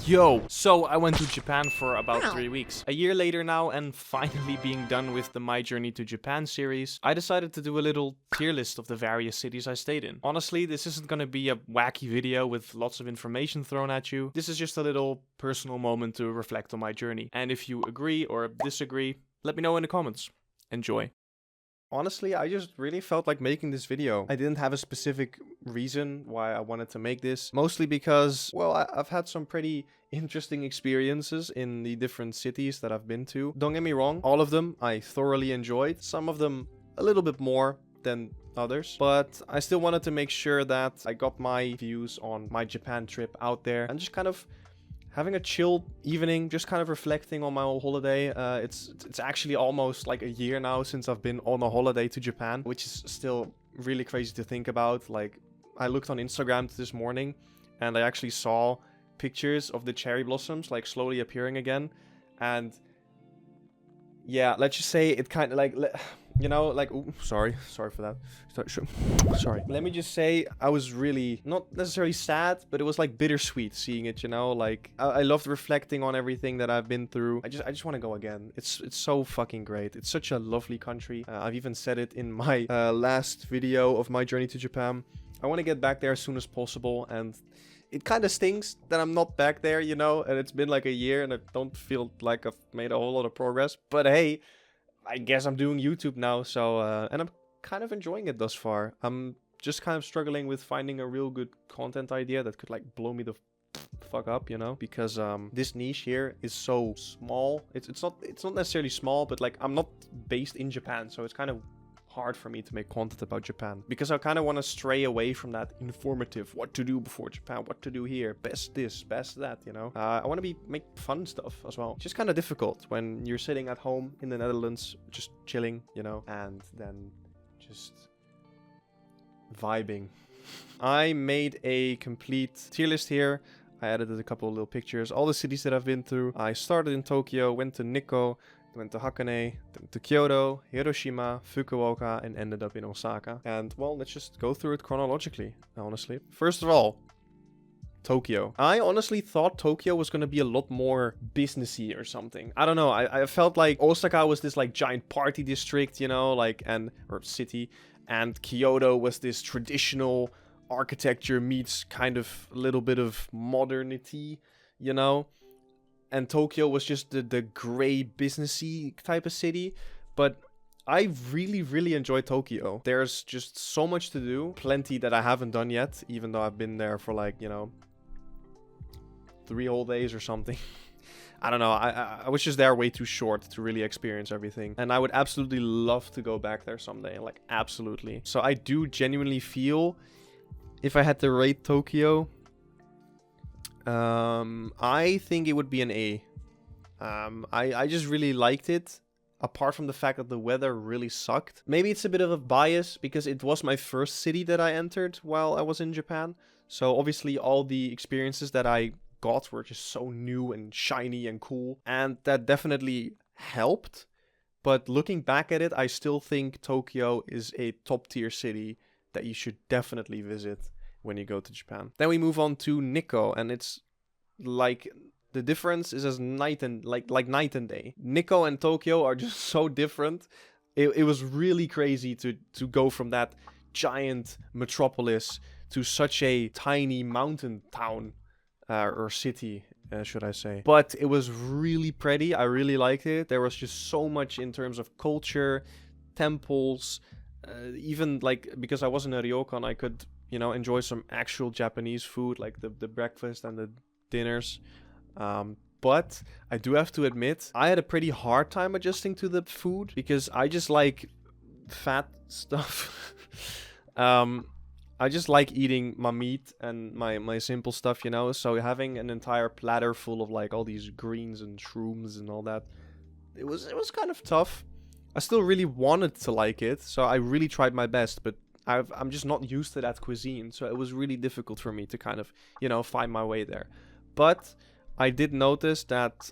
Yo! So I went to Japan for about 3 weeks. A year later now, and finally being done with the My Journey to Japan series, I decided to do a little tier list of the various cities I stayed in. Honestly, this isn't gonna be a wacky video with lots of information thrown at you. This is just a little personal moment to reflect on my journey. And if you agree or disagree, let me know in the comments. Enjoy. Honestly, I just really felt like making this video. I didn't have a specific reason why I wanted to make this. Mostly because, well, I've had some pretty interesting experiences in the different cities that I've been to. Don't get me wrong, all of them I thoroughly enjoyed. Some of them a little bit more than others. But I still wanted to make sure that I got my views on my Japan trip out there and just kind of having a chill evening, just kind of reflecting on my whole holiday. It's actually almost like a year now since I've been on a holiday to Japan, which is still really crazy to think about. Like, I looked on Instagram this morning and I actually saw pictures of the cherry blossoms like slowly appearing again. And yeah, let's just say it kind of like, you know, like, ooh, sorry for that. Sorry. Let me just say, I was really not necessarily sad, but it was like bittersweet seeing it, you know, like I loved reflecting on everything that I've been through. I just want to go again. It's so fucking great. It's such a lovely country. I've even said it in my last video of my journey to Japan. I want to get back there as soon as possible, and it kind of stinks that I'm not back there, you know, and it's been like a year and I don't feel like I've made a whole lot of progress, but hey, I guess I'm doing YouTube now, so, and I'm kind of enjoying it thus far. I'm just kind of struggling with finding a real good content idea that could, like, blow me the fuck up, you know? Because, this niche here is so small. It's not necessarily small, but, like, I'm not based in Japan, so it's kind of hard for me to make content about Japan. Because I kind of want to stray away from that informative, what to do before Japan, what to do here, best this, best that, you know? I want to make fun stuff as well. It's just kind of difficult when you're sitting at home in the Netherlands, just chilling, you know, and then just vibing. I made a complete tier list here. I added a couple of little pictures, all the cities that I've been through. I started in Tokyo, went to Nikko, went to Hakone, then to Kyoto, Hiroshima, Fukuoka, and ended up in Osaka. And, well, let's just go through it chronologically, honestly. First of all, Tokyo. I honestly thought Tokyo was going to be a lot more businessy or something. I don't know. I felt like Osaka was this, like, giant party district, you know, like, or city. And Kyoto was this traditional architecture meets kind of a little bit of modernity, you know. And Tokyo was just the gray businessy type of city. But I really enjoyed Tokyo. There's just so much to do. Plenty that I haven't done yet, even though I've been there for, like, you know, 3 whole days or something. I don't know. I was just there way too short to really experience everything. And I would absolutely love to go back there someday. Like, absolutely. So I do genuinely feel, if I had to rate Tokyo, I think it would be an A. I just really liked it, apart from the fact that the weather really sucked. Maybe it's a bit of a bias because it was my first city that I entered while I was in Japan. So obviously all the experiences that I got were just so new and shiny and cool, and that definitely helped. But looking back at it, I still think Tokyo is a top tier city that you should definitely visit when you go to Japan. Then we move on to Nikko, and it's like the difference is as night and night and day. Nikko and Tokyo are just so different. It was really crazy to go from that giant metropolis to such a tiny mountain town or city, should I say. But it was really pretty. I really liked it. There was just so much in terms of culture, temples, even like because I was in a ryokan, I could, you know, enjoy some actual Japanese food, like the breakfast and the dinners. But I do have to admit, I had a pretty hard time adjusting to the food because I just like fat stuff. I just like eating my meat and my simple stuff, you know. So having an entire platter full of like all these greens and shrooms and all that, it was kind of tough. I still really wanted to like it, so I really tried my best, but I'm just not used to that cuisine, so it was really difficult for me to kind of, you know, find my way there. But I did notice that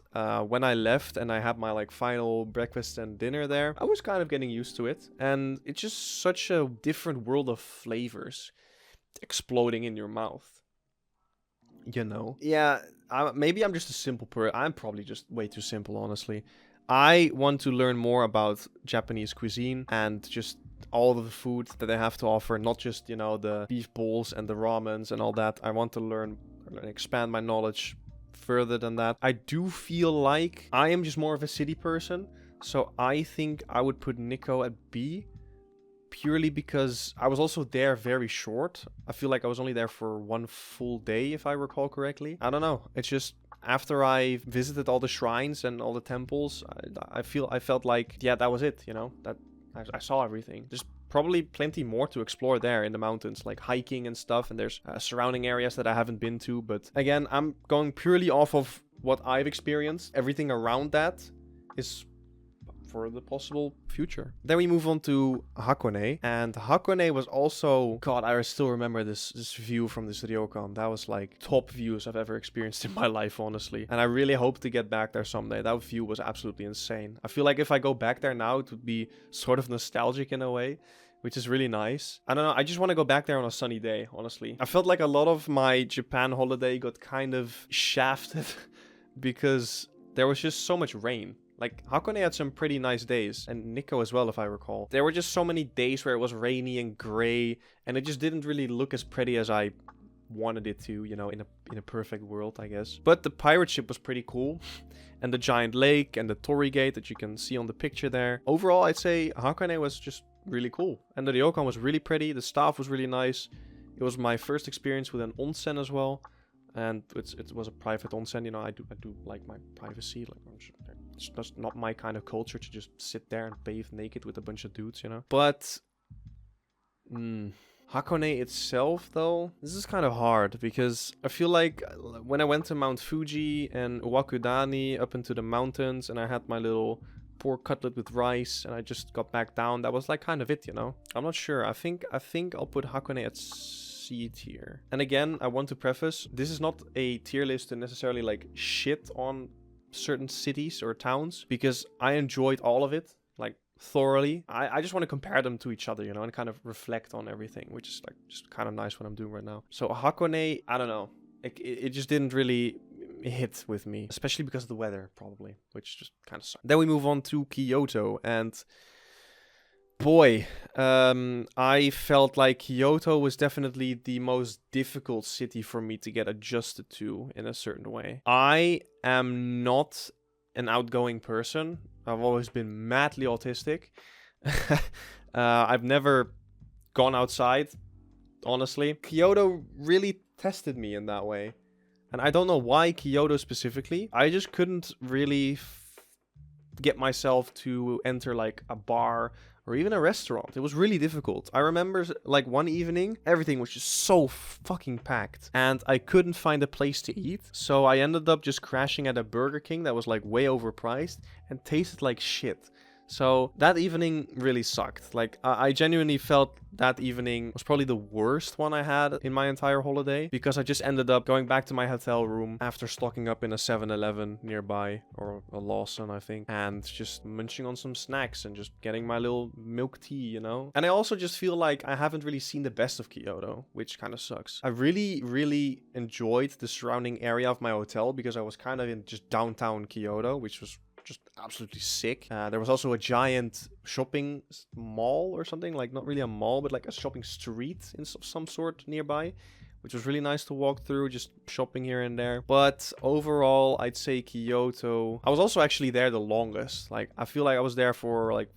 when I left and I had my like final breakfast and dinner there, I was kind of getting used to it. And it's just such a different world of flavors exploding in your mouth. You know? Yeah, maybe I'm just a simple person. I'm probably just way too simple, honestly. I want to learn more about Japanese cuisine and just all of the food that they have to offer, not just, you know, the beef bowls and the ramens and all that. I want to learn and expand my knowledge further than that. I do feel like I am just more of a city person, so I think I would put Nikko at B, purely because I was also there very short. I feel like I was only there for 1 full day, if I recall correctly. I don't know. It's just after I visited all the shrines and all the temples, I felt like, yeah, that was it, you know, that I saw everything. There's probably plenty more to explore there in the mountains, like hiking and stuff, and there's surrounding areas that I haven't been to. But again, I'm going purely off of what I've experienced. Everything around that is for the possible future. Then we move on to Hakone, and Hakone was also, God, I still remember this view from this ryokan. That was like top views I've ever experienced in my life, honestly. And I really hope to get back there someday. That view was absolutely insane. I feel like if I go back there now, it would be sort of nostalgic in a way, which is really nice. I don't know, I just want to go back there on a sunny day, honestly. I felt like a lot of my Japan holiday got kind of shafted because there was just so much rain. Like, Hakone had some pretty nice days, and Nikko as well, if I recall. There were just so many days where it was rainy and gray, and it just didn't really look as pretty as I wanted it to, you know, in a perfect world, I guess. But the pirate ship was pretty cool, and the giant lake, and the torii gate that you can see on the picture there. Overall, I'd say Hakone was just really cool. And the ryokan was really pretty, the staff was really nice. It was my first experience with an onsen as well. And it was a private onsen, you know, I do like my privacy. Like, it's just not my kind of culture to just sit there and bathe naked with a bunch of dudes, you know. But Hakone itself, though, this is kind of hard because I feel like when I went to Mount Fuji and Uwakudani up into the mountains, and I had my little pork cutlet with rice, and I just got back down, that was like kind of it, you know. I'm not sure. I think I'll put Hakone at C tier. And again, I want to preface, this is not a tier list to necessarily like shit on certain cities or towns, because I enjoyed all of it, like, thoroughly. I just want to compare them to each other, you know, and kind of reflect on everything, which is like just kind of nice what I'm doing right now. So Hakone, I don't know, it just didn't really hit with me, especially because of the weather, probably, which just kind of sucked. Then we move on to Kyoto, and boy, I felt like Kyoto was definitely the most difficult city for me to get adjusted to in a certain way. I am not an outgoing person. I've always been madly autistic. I've never gone outside, honestly. Kyoto really tested me in that way. And I don't know why Kyoto specifically. I just couldn't really get myself to enter like a bar or even a restaurant. It was really difficult. I remember like one evening, everything was just so fucking packed and I couldn't find a place to eat. So I ended up just crashing at a Burger King that was like way overpriced and tasted like shit. So that evening really sucked. Like, I genuinely felt that evening was probably the worst one I had in my entire holiday, because I just ended up going back to my hotel room after stocking up in a 7-Eleven nearby, or a Lawson, I think, and just munching on some snacks and just getting my little milk tea, you know? And I also just feel like I haven't really seen the best of Kyoto, which kind of sucks. I really enjoyed the surrounding area of my hotel, because I was kind of in just downtown Kyoto, which was just absolutely sick. There was also a giant shopping mall or something, like not really a mall, but like a shopping street in some sort nearby, which was really nice to walk through, just shopping here and there. But overall, I'd say Kyoto. I was also actually there the longest. Like, I feel like I was there for like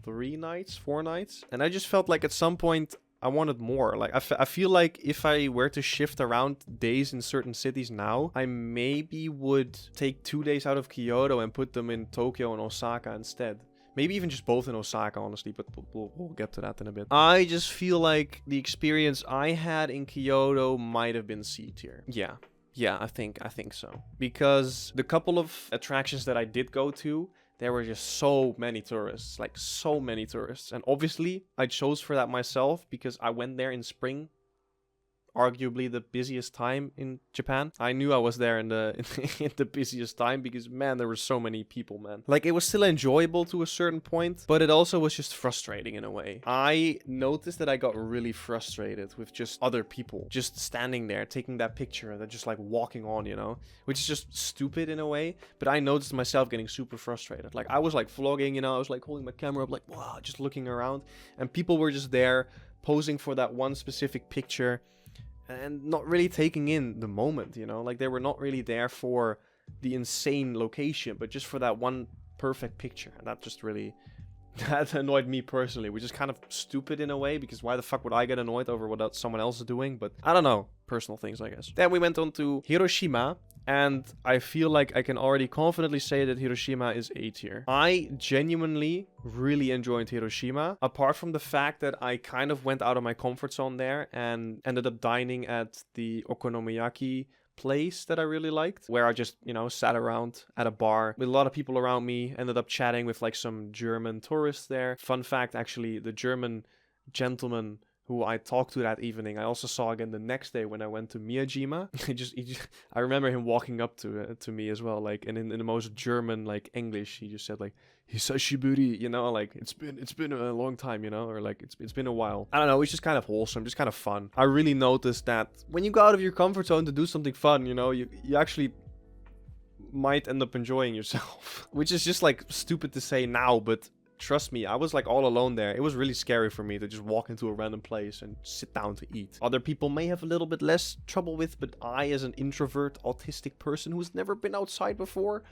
4 nights. And I just felt like at some point I wanted more. Like, I feel like if I were to shift around days in certain cities now, I maybe would take 2 days out of Kyoto and put them in Tokyo and Osaka instead. Maybe even just both in Osaka, honestly, but we'll get to that in a bit. I just feel like the experience I had in Kyoto might have been C tier. Yeah, I think so. Because the couple of attractions that I did go to, there were just so many tourists, like so many tourists. And obviously, I chose for that myself because I went there in spring. arguably the busiest time in Japan. I knew I was there in the in the busiest time because, man, there were so many people, man. Like, it was still enjoyable to a certain point, but it also was just frustrating in a way. I noticed that I got really frustrated with just other people just standing there taking that picture and then just like walking on, you know, which is just stupid in a way. But I noticed myself getting super frustrated. Like, I was like vlogging, you know, I was like holding my camera up like, wow, just looking around, and people were just there posing for that one specific picture and not really taking in the moment, you know, like they were not really there for the insane location, but just for that one perfect picture. And that just really, that annoyed me personally, which is kind of stupid in a way, because why the fuck would I get annoyed over what someone else is doing? But I don't know, personal things, I guess. Then we went on to Hiroshima, and I feel like I can already confidently say that Hiroshima is A tier. I genuinely really enjoyed Hiroshima, apart from the fact that I kind of went out of my comfort zone there and ended up dining at the okonomiyaki place that I really liked, where I just, you know, sat around at a bar with a lot of people around me, ended up chatting with like some German tourists there. Fun fact, actually, the German gentleman who I talked to that evening, I also saw again the next day when I went to Miyajima. I remember him walking up to me as well, like, and in the most German like English, he just said like, "Hisashiburi," you know, like it's been a long time, you know, or like it's been a while. I don't know, it's just kind of wholesome, just kind of fun. I really noticed that when you go out of your comfort zone to do something fun, you know, you actually might end up enjoying yourself, which is just like stupid to say now, but trust me, I was like all alone there. It was really scary for me to just walk into a random place and sit down to eat. Other people may have a little bit less trouble with, but I, as an introvert, autistic person who's never been outside before,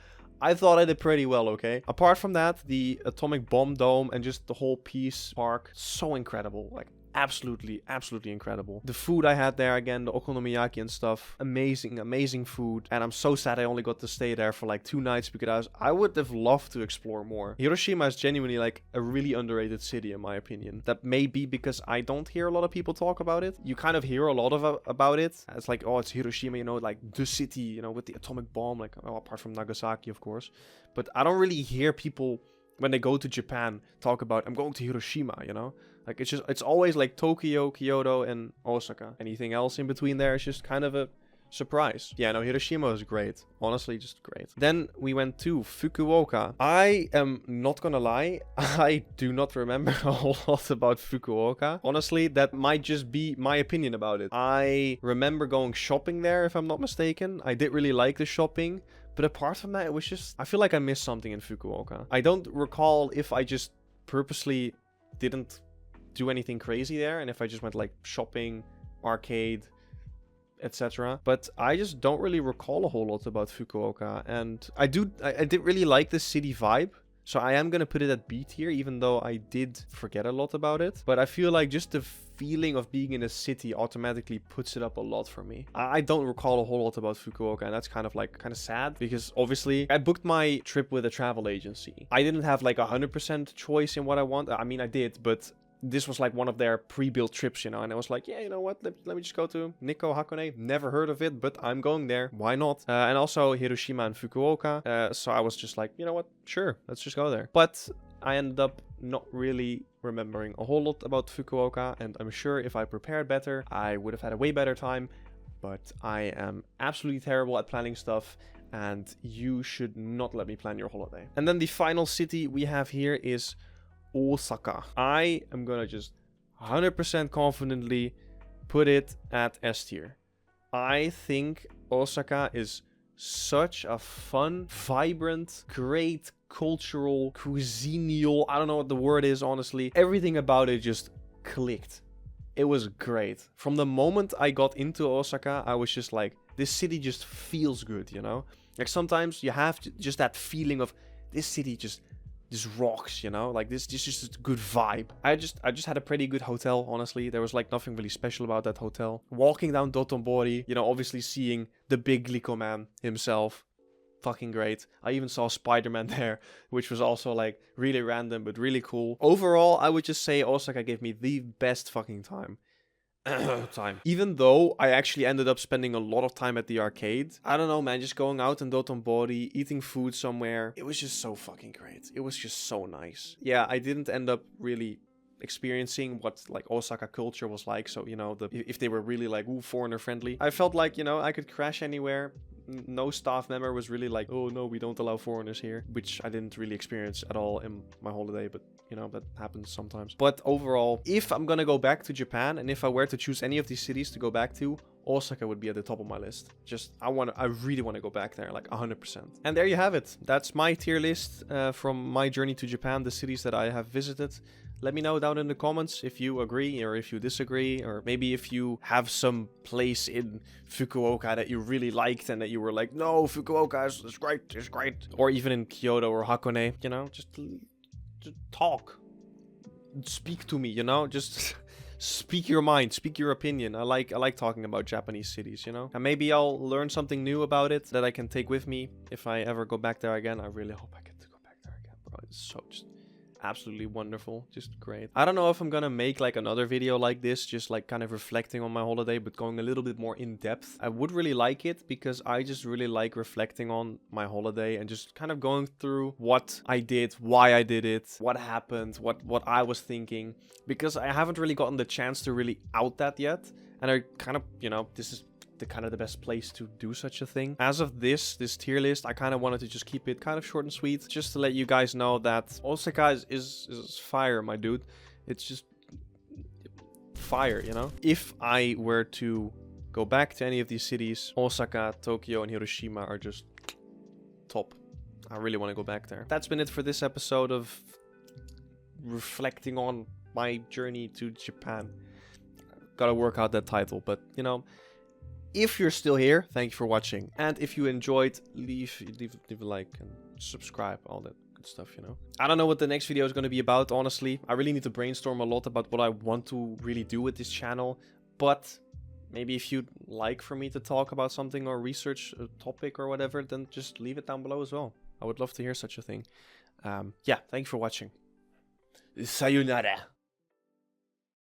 I thought I did pretty well, okay? Apart from that, the atomic bomb dome and just the whole Peace Park, so incredible. Like, absolutely incredible. The food I had there, again, the okonomiyaki and stuff, amazing food. And I'm so sad I only got to stay there for like 2 nights, because I would have loved to explore more. Hiroshima is genuinely like a really underrated city in my opinion. That may be because I don't hear a lot of people talk about it. You kind of hear a lot about it. It's like, oh, it's Hiroshima, you know, like the city, you know, with the atomic bomb, like, oh, apart from Nagasaki, of course. But I don't really hear people, when they go to Japan, talk about, I'm going to Hiroshima, you know? Like, it's always like Tokyo, Kyoto, and Osaka. Anything else in between there is just kind of a surprise. Yeah, no, Hiroshima was great. Honestly, just great. Then we went to Fukuoka. I am not gonna lie, I do not remember a whole lot about Fukuoka. Honestly, that might just be my opinion about it. I remember going shopping there, if I'm not mistaken. I did really like the shopping. But apart from that, it was just, I feel like I missed something in Fukuoka. I don't recall if I just purposely didn't do anything crazy there, and if I just went like shopping, arcade, etc. But I just don't really recall a whole lot about Fukuoka. And I did really like the city vibe. So I am going to put it at B tier, even though I did forget a lot about it. But I feel like just the feeling of being in a city automatically puts it up a lot for me. I don't recall a whole lot about Fukuoka, and that's kind of sad, because obviously I booked my trip with a travel agency. I didn't have like 100% choice in what I want. I mean, I did, but this was like one of their pre-built trips, you know, and I was like, yeah, you know what, let me just go to Nikko, Hakone. Never heard of it, but I'm going there. Why not? And also Hiroshima and Fukuoka. So I was just like, you know what, sure, let's just go there. But I ended up not really remembering a whole lot about Fukuoka, and I'm sure if I prepared better, I would have had a way better time. But I am absolutely terrible at planning stuff, and you should not let me plan your holiday. And then the final city we have here is Osaka. I am gonna just 100% confidently put it at S tier. I think Osaka is such a fun, vibrant, great cultural, cuisinal, I don't know what the word is, honestly. Everything about it just clicked. It was great. From the moment I got into Osaka, I was just like, this city just feels good, you know? Like, sometimes you have just that feeling of this city just rocks, you know, like this is just a good vibe. I just had a pretty good hotel, honestly. There was like nothing really special about that hotel. Walking down Dotonbori, you know, obviously seeing the big Glico man himself, fucking great. I even saw Spider-Man there, which was also like really random but really cool. Overall, I would just say Osaka gave me the best fucking time. Even though I actually ended up spending a lot of time at the arcade. I don't know, man, just going out in Dotonbori, eating food somewhere. It was just so fucking great. It was just so nice. Yeah, I didn't end up really experiencing what like Osaka culture was like. So, you know, if they were really like, ooh, foreigner friendly, I felt like, you know, I could crash anywhere. No staff member was really like, oh no, we don't allow foreigners here, which I didn't really experience at all in my holiday, but you know, that happens sometimes. But overall, if I'm gonna go back to Japan, and if I were to choose any of these cities to go back to, Osaka would be at the top of my list. Just, I really want to go back there, like 100%. And there you have it. That's my tier list from my journey to Japan, the cities that I have visited. Let me know down in the comments if you agree or if you disagree, or maybe if you have some place in Fukuoka that you really liked and that you were like, no, Fukuoka is great, it's great. Or even in Kyoto or Hakone, you know, just talk. Speak to me, you know, just speak your mind, speak your opinion. I like talking about Japanese cities, you know. And maybe I'll learn something new about it that I can take with me if I ever go back there again. I really hope I get to go back there again, bro. It's so just absolutely wonderful, just great. I don't know if I'm gonna make like another video like this, just like kind of reflecting on my holiday, but going a little bit more in depth. I would really like it because I just really like reflecting on my holiday and just kind of going through what I did, why I did it, what happened, what I was thinking, because I haven't really gotten the chance to really out that yet. And I kind of, you know, this is the best place to do such a thing. As of this tier list, I kind of wanted to just keep it kind of short and sweet, just to let you guys know that Osaka is fire, my dude. It's just fire, you know. If I were to go back to any of these cities, Osaka, Tokyo, and Hiroshima are just top. I really want to go back there. That's been it for this episode of reflecting on my journey to Japan. Gotta work out that title, but you know, if you're still here, thank you for watching. And if you enjoyed, leave a like and subscribe, all that good stuff, you know. I don't know what the next video is going to be about, honestly. I really need to brainstorm a lot about what I want to really do with this channel. But maybe if you'd like for me to talk about something or research a topic or whatever, then just leave it down below as well. I would love to hear such a thing. Yeah, thank you for watching. Sayonara.